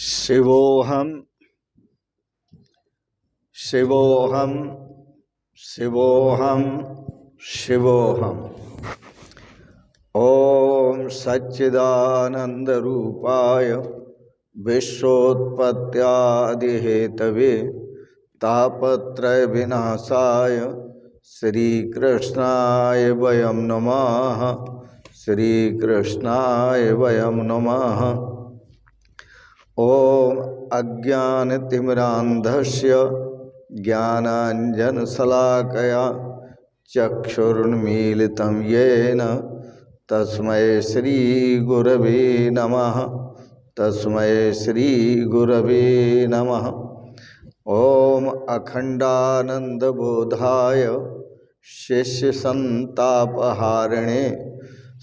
शिवोऽहम् शिवोऽहम् शिवोऽहम् शिवोऽहम्। ॐ सच्चिदानन्दरूपाय विश्वोत्पत्त्यादिहेतवे तापत्रय विनाशाय श्रीकृष्णाय वयं नमः। श्रीकृष्णाय वयं नमः। ॐ अज्ञानतिमिरान्धस्य ज्ञानाञ्जनशलाकया चक्षुरुन्मीलितं येन तस्मै श्रीगुरवे नमः। तस्मै श्रीगुरवे नमः। ॐ अखण्डानन्दबोधाय शिष्यसन्तापहारिणे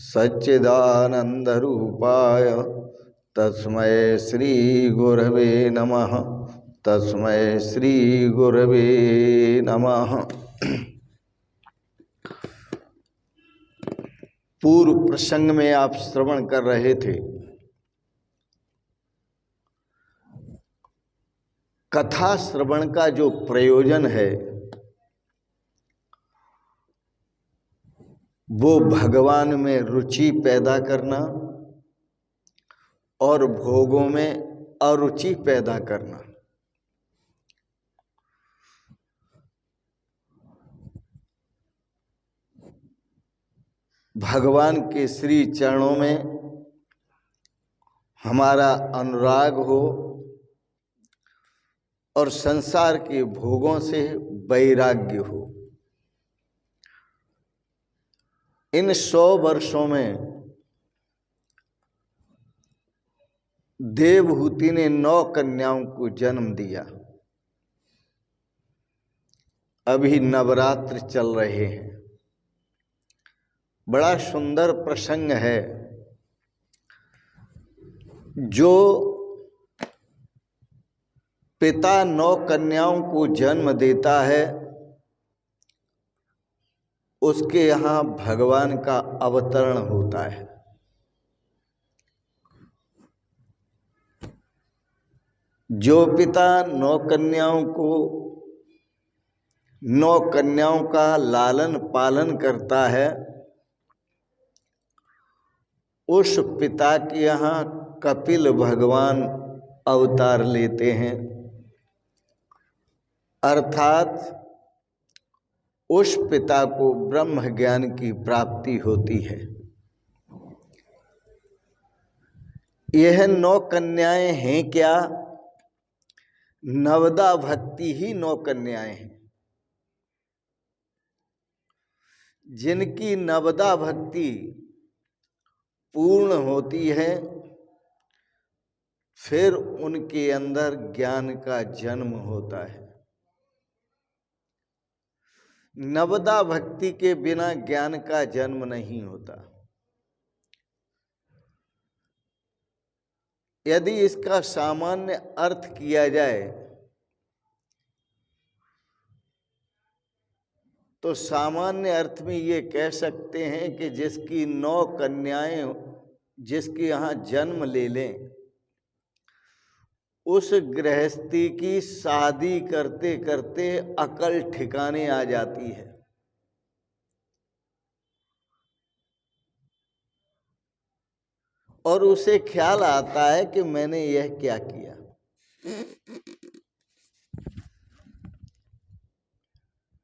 सच्चिदानन्दरूपाय तस्मै श्रीगुरवे नमः। तस्मै श्रीगुरवे नमः। पूर्व प्रसंग में आप श्रवण कर रहे थे कथा श्रवण का जो प्रयोजन है वो भगवान में रुचि पैदा करना और भोगों में अरुचि पैदा करना। भगवान के श्री चरणों में हमारा अनुराग हो और संसार के भोगों से वैराग्य हो। इन 100 वर्षों में देवहूति ने 9 कन्याओं को जन्म दिया। अभी नवरात्र चल रहे हैं। बड़ा सुंदर प्रसंग है। जो पिता 9 कन्याओं को जन्म देता है उसके यहाँ भगवान का अवतरण होता है। जो पिता 9 कन्याओं का लालन पालन करता है उस पिता के यहाँ कपिल भगवान अवतार लेते हैं, अर्थात उस पिता को ब्रह्म ज्ञान की प्राप्ति होती है। यह 9 कन्याएं हैं क्या? नवदा भक्ति ही 9 कन्याएं हैं। जिनकी नवदा भक्ति पूर्ण होती है फिर उनके अंदर ज्ञान का जन्म होता है। नवदा भक्ति के बिना ज्ञान का जन्म नहीं होता। यदि इसका सामान्य अर्थ किया जाए तो सामान्य अर्थ में ये कह सकते हैं कि जिसकी 9 कन्याएं जिसके यहाँ जन्म ले लें उस गृहस्थी की शादी करते करते अकल ठिकाने आ जाती है। और उसे ख्याल आता है कि मैंने यह क्या किया।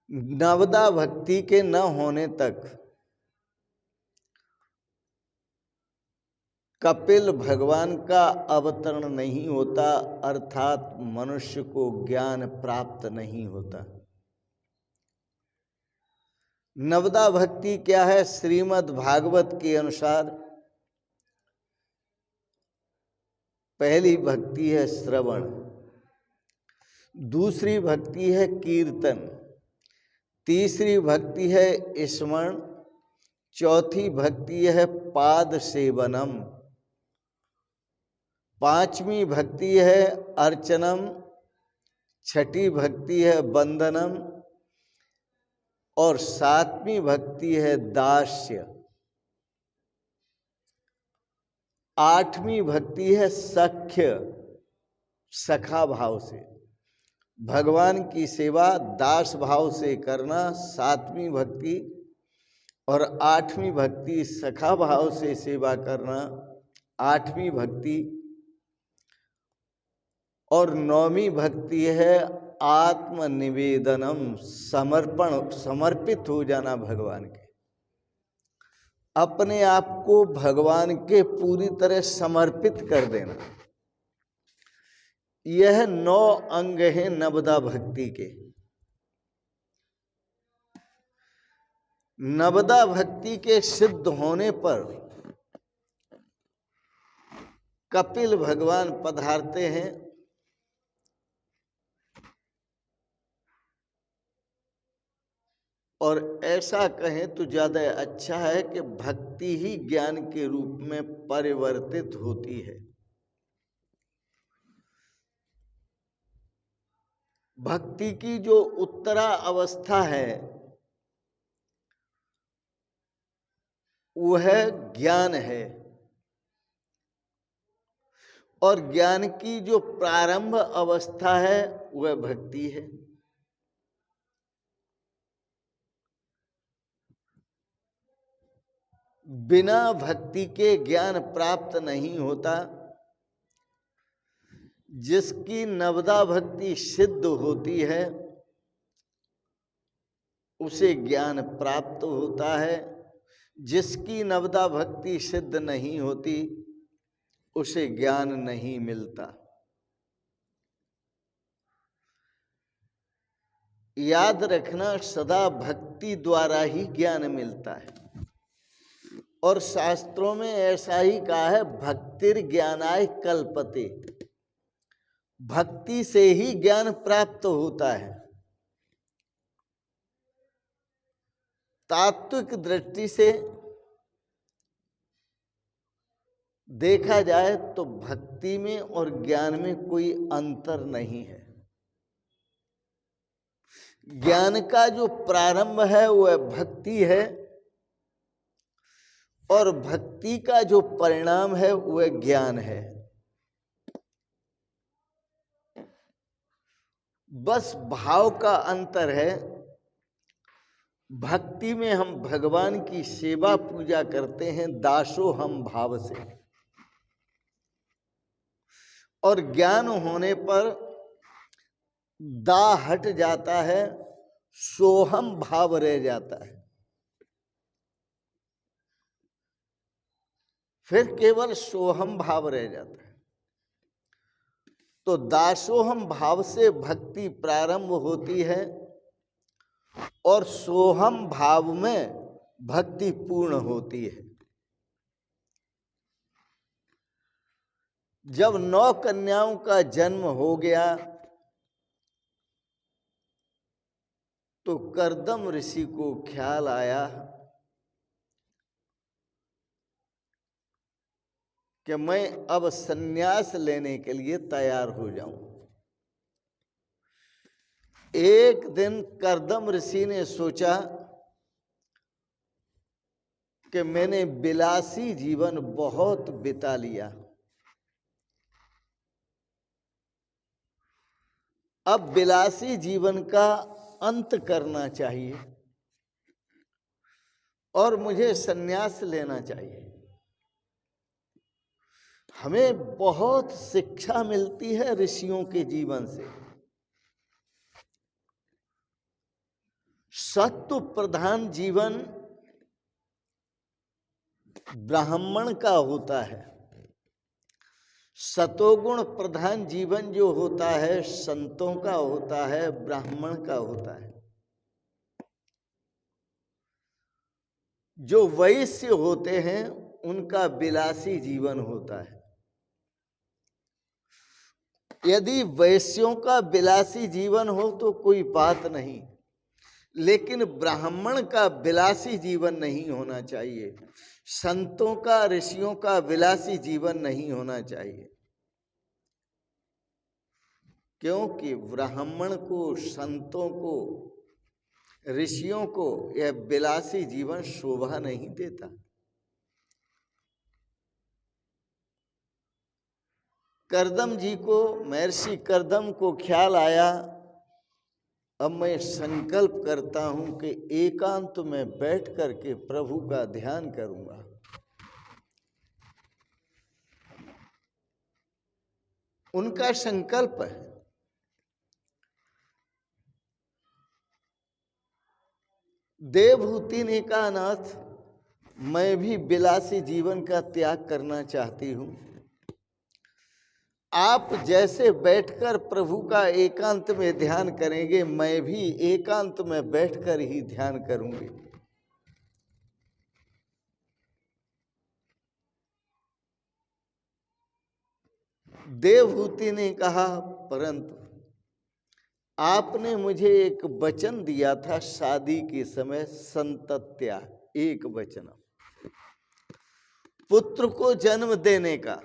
नवदा भक्ति के न होने तक कपिल भगवान का अवतरण नहीं होता, अर्थात मनुष्य को ज्ञान प्राप्त नहीं होता। नवदा भक्ति क्या है? श्रीमद् भागवत के अनुसार पहली भक्ति है श्रवण, दूसरी भक्ति है कीर्तन, तीसरी भक्ति है स्मरण, चौथी भक्ति है पाद सेवनम, 5वीं भक्ति है अर्चनम, 6ठी भक्ति है वंदनम और 7वीं भक्ति है दास्य, 8वीं भक्ति है सख्य सखा भाव से। भगवान की सेवा दास भाव से करना 7वीं भक्ति, और 8वीं भक्ति सखा भाव से सेवा करना 8वीं भक्ति, और 9वीं भक्ति है आत्मनिवेदनम, समर्पण, समर्पित हो जाना भगवान के, अपने आप को भगवान के पूरी तरह समर्पित कर देना। यह 9 अंग हैं नवदा भक्ति के। नवदा भक्ति के सिद्ध होने पर कपिल भगवान पधारते हैं और ऐसा कहें तो ज्यादा अच्छा है कि भक्ति ही ज्ञान के रूप में परिवर्तित होती है। भक्ति की जो उत्तरा अवस्था है वह ज्ञान है, और ज्ञान की जो प्रारंभ अवस्था है वह भक्ति है। बिना भक्ति के ज्ञान प्राप्त नहीं होता। जिसकी नवदा भक्ति सिद्ध होती है उसे ज्ञान प्राप्त होता है, जिसकी नवदा भक्ति सिद्ध नहीं होती उसे ज्ञान नहीं मिलता। याद रखना, सदा भक्ति द्वारा ही ज्ञान मिलता है, और शास्त्रों में ऐसा ही कहा है, भक्तिर ज्ञानाय कल्पते, भक्ति से ही ज्ञान प्राप्त होता है। तात्विक दृष्टि से देखा जाए तो भक्ति में और ज्ञान में कोई अंतर नहीं है। ज्ञान का जो प्रारंभ है वह भक्ति है, और भक्ति का जो परिणाम है वह ज्ञान है। बस भाव का अंतर है। भक्ति में हम भगवान की सेवा पूजा करते हैं दासो हम भाव से, और ज्ञान होने पर दा हट जाता है, सोहम भाव रह जाता है। फिर केवल सोहम भाव रह जाता है। तो दासोहम भाव से भक्ति प्रारंभ होती है, और सोहम भाव में भक्ति पूर्ण होती है। जब 9 कन्याओं का जन्म हो गया तो कर्दम ऋषि को ख्याल आया कि मैं अब संन्यास लेने के लिए तैयार हो जाऊं। एक दिन कर्दम ऋषि ने सोचा कि मैंने विलासी जीवन बहुत बिता लिया, अब विलासी जीवन का अंत करना चाहिए और मुझे संन्यास लेना चाहिए। हमें बहुत शिक्षा मिलती है ऋषियों के जीवन से। सत्व प्रधान जीवन ब्राह्मण का होता है, सतोगुण प्रधान जीवन जो होता है संतों का होता है, ब्राह्मण का होता है। जो वैश्य होते हैं उनका विलासी जीवन होता है। यदि वैश्यों का विलासी जीवन हो तो कोई बात नहीं, लेकिन ब्राह्मण का विलासी जीवन नहीं होना चाहिए, संतों का ऋषियों का विलासी जीवन नहीं होना चाहिए। क्योंकि ब्राह्मण को, संतों को, ऋषियों को यह विलासी जीवन शोभा नहीं देता। करदम जी को, महर्षि करदम को ख्याल आया, अब मैं संकल्प करता हूं कि एकांत में बैठ करके प्रभु का ध्यान करूंगा। उनका संकल्प है। देवहूति ने कहा, नाथ मैं भी विलासी जीवन का त्याग करना चाहती हूं। आप जैसे बैठकर प्रभु का एकांत में ध्यान करेंगे, मैं भी एकांत में बैठकर ही ध्यान करूंगी। देवहूति ने कहा, परंतु आपने मुझे एक वचन दिया था शादी के समय, संतत्या, एक वचन, पुत्र को जन्म देने का।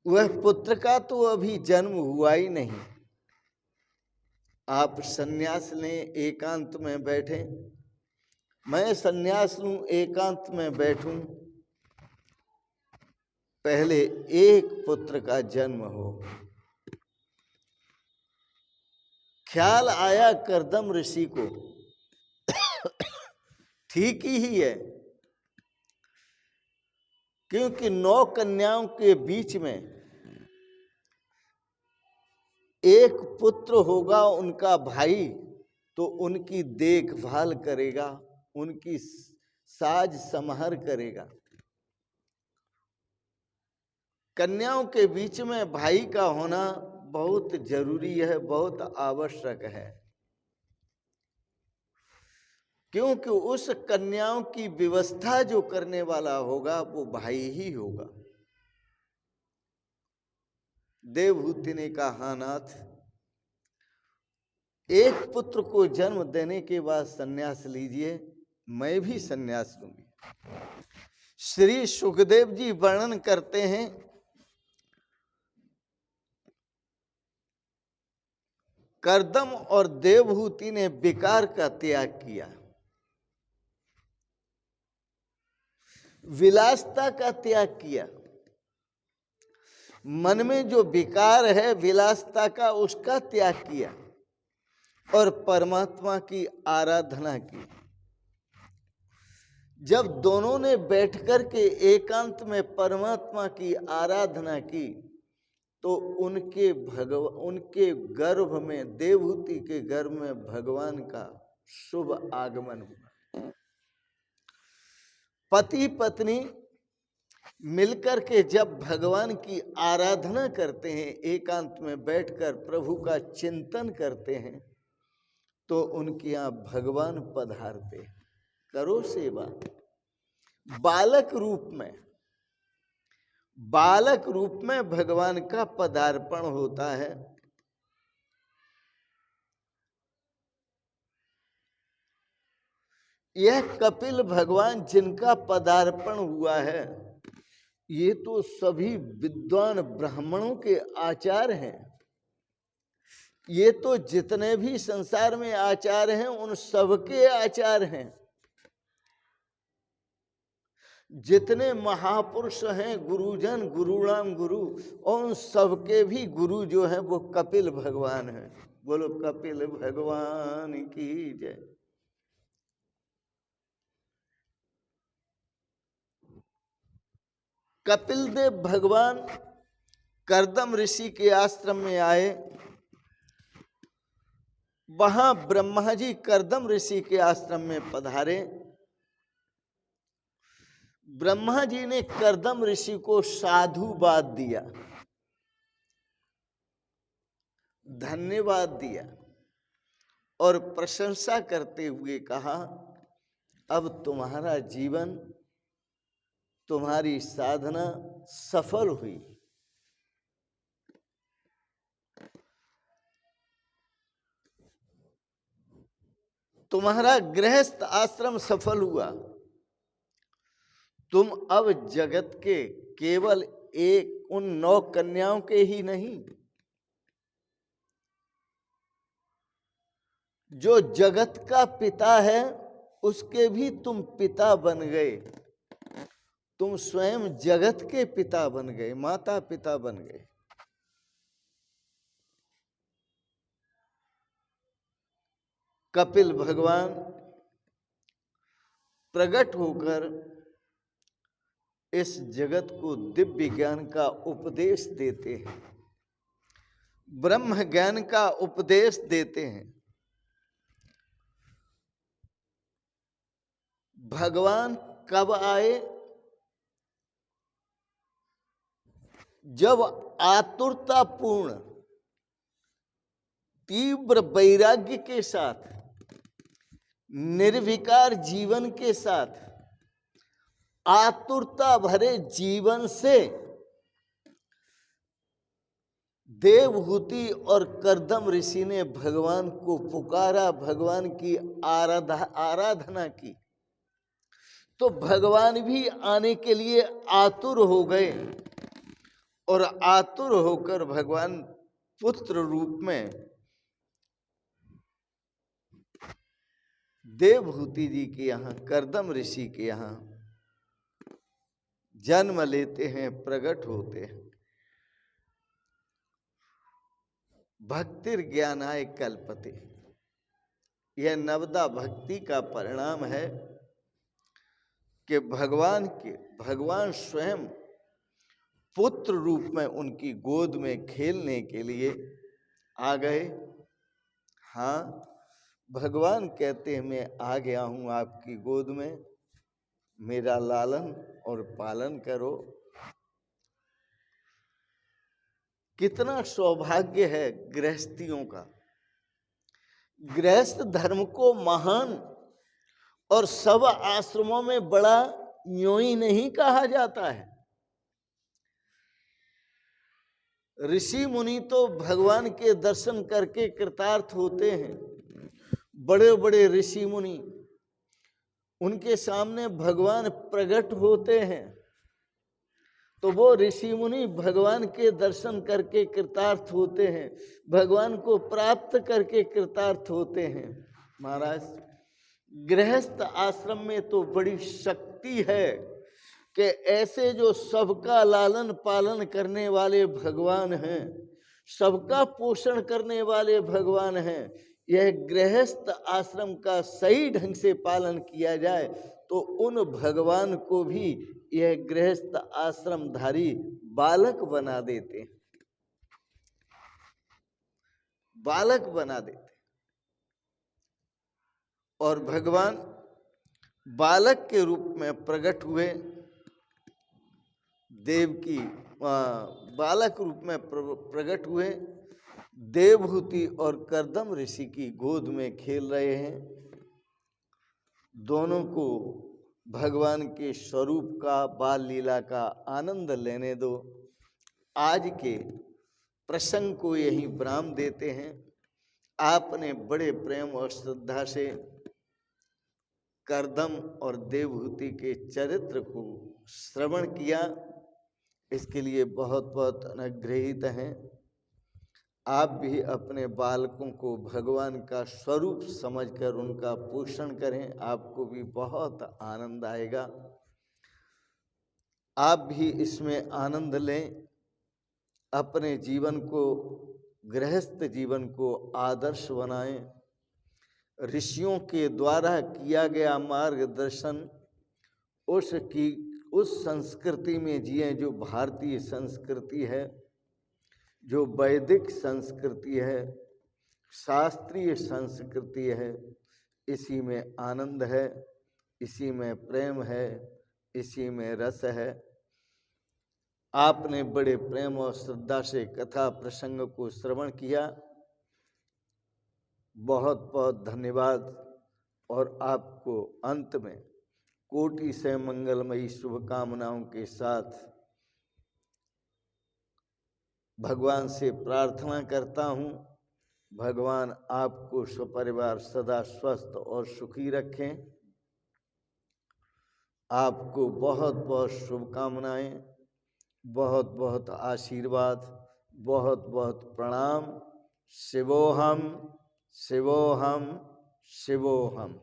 वह पुत्र का तो अभी जन्म हुआ ही नहीं। आप सन्यास लें, एकांत में बैठे, मैं सन्यास लूं, एकांत में बैठूं, पहले एक पुत्र का जन्म हो। ख्याल आया करदम ऋषि को, ठीक ही है, क्योंकि 9 कन्याओं के बीच में एक पुत्र होगा उनका भाई, तो उनकी देखभाल करेगा, उनकी साज समार करेगा। कन्याओं के बीच में भाई का होना बहुत जरूरी है, बहुत आवश्यक है, क्योंकि उस कन्याओं की व्यवस्था जो करने वाला होगा वो भाई ही होगा। देवहूति ने कहा, हाँ नाथ, एक पुत्र को जन्म देने के बाद सन्यास लीजिए, मैं भी सन्यास लूंगी। श्री सुखदेव जी वर्णन करते हैं, करदम और देवहूति ने विकार का त्याग किया, विलासता का त्याग किया। मन में जो विकार है विलासता का, उसका त्याग किया और परमात्मा की आराधना की। जब दोनों ने बैठकर के एकांत में परमात्मा की आराधना की, तो उनके गर्भ में, देवहूति के गर्भ में भगवान का शुभ आगमन हुआ। पति पत्नी मिलकर के जब भगवान की आराधना करते हैं, एकांत में बैठकर प्रभु का चिंतन करते हैं, तो उनके यहाँ भगवान पधारते। करो सेवा। बालक रूप में भगवान का पदार्पण होता है। यह कपिल भगवान जिनका पदार्पण हुआ है, ये तो सभी विद्वान ब्राह्मणों के आचार हैं। ये तो जितने भी संसार में आचार हैं उन सबके आचार हैं। जितने महापुरुष हैं, गुरुजन, गुरुराम गुरु, और उन सबके भी गुरु जो हैं वो कपिल भगवान हैं। बोलो कपिल भगवान की जय। कपिल देव भगवान करदम ऋषि के आश्रम में आए। वहां ब्रह्मा जी करदम ऋषि के आश्रम में पधारे। ब्रह्मा जी ने करदम ऋषि को साधुवाद दिया, धन्यवाद दिया और प्रशंसा करते हुए कहा, अब तुम्हारा जीवन, तुम्हारी साधना सफल हुई। तुम्हारा गृहस्थ आश्रम सफल हुआ। तुम अब जगत के केवल एक उन 9 कन्याओं के ही नहीं, जो जगत का पिता है उसके भी तुम पिता बन गए। तुम स्वयं जगत के पिता बन गए, माता पिता बन गए। कपिल भगवान प्रकट होकर इस जगत को दिव्य ज्ञान का उपदेश देते हैं, ब्रह्म ज्ञान का उपदेश देते हैं। भगवान कब आए? जब आतुरतापूर्ण तीव्र वैराग्य के साथ, निर्विकार जीवन के साथ, आतुरता भरे जीवन से देवहूति और कर्दम ऋषि ने भगवान को पुकारा, भगवान की आराधना की, तो भगवान भी आने के लिए आतुर हो गए और आतुर होकर भगवान पुत्र रूप में देवहूति जी के यहाँ, कर्दम ऋषि के यहाँ जन्म लेते हैं, प्रकट होते हैं। भक्तिर ज्ञानाय कल्पते, यह नवदा भक्ति का परिणाम है कि भगवान स्वयं पुत्र रूप में उनकी गोद में खेलने के लिए आ गए। हाँ, भगवान कहते हैं मैं आ गया हूं आपकी गोद में, मेरा लालन और पालन करो। कितना सौभाग्य है गृहस्थियों का। गृहस्थ धर्म को महान और सब आश्रमों में बड़ा यूं ही नहीं कहा जाता है। ऋषि मुनि तो भगवान के दर्शन करके कृतार्थ होते हैं। बड़े बड़े ऋषि मुनि, उनके सामने भगवान प्रकट होते हैं तो वो ऋषि मुनि भगवान के दर्शन करके कृतार्थ होते हैं, भगवान को प्राप्त करके कृतार्थ होते हैं। महाराज, गृहस्थ आश्रम में तो बड़ी शक्ति है कि ऐसे जो सबका लालन पालन करने वाले भगवान हैं, सबका पोषण करने वाले भगवान हैं, यह गृहस्थ आश्रम का सही ढंग से पालन किया जाए तो उन भगवान को भी यह गृहस्थ आश्रमधारी बालक बना देते, बालक बना देते। और भगवान बालक के रूप में प्रकट हुए, देवकी बालक रूप में प्रकट हुए, देवहूति और कर्दम ऋषि की गोद में खेल रहे हैं। दोनों को भगवान के स्वरूप का, बाल लीला का आनंद लेने दो। आज के प्रसंग को यही विराम देते हैं। आपने बड़े प्रेम और श्रद्धा से कर्दम और देवहूति के चरित्र को श्रवण किया, इसके लिए बहुत बहुत अनुग्रहित हैं। आप भी अपने बालकों को भगवान का स्वरूप समझकर उनका पोषण करें, आपको भी बहुत आनंद आएगा। आप भी इसमें आनंद लें, अपने जीवन को, गृहस्थ जीवन को आदर्श बनाएं। ऋषियों के द्वारा किया गया मार्गदर्शन उस संस्कृति में जिए जो भारतीय संस्कृति है, जो वैदिक संस्कृति है, शास्त्रीय संस्कृति है। इसी में आनंद है, इसी में प्रेम है, इसी में रस है। आपने बड़े प्रेम और श्रद्धा से कथा प्रसंग को श्रवण किया, बहुत बहुत धन्यवाद। और आपको अंत में कोटि से मंगलमयी शुभकामनाओं के साथ भगवान से प्रार्थना करता हूँ, भगवान आपको सपरिवार सदा स्वस्थ और सुखी रखें। आपको बहुत बहुत शुभकामनाएं, बहुत बहुत आशीर्वाद, बहुत बहुत प्रणाम। शिवोहम शिवोहम शिवोहम।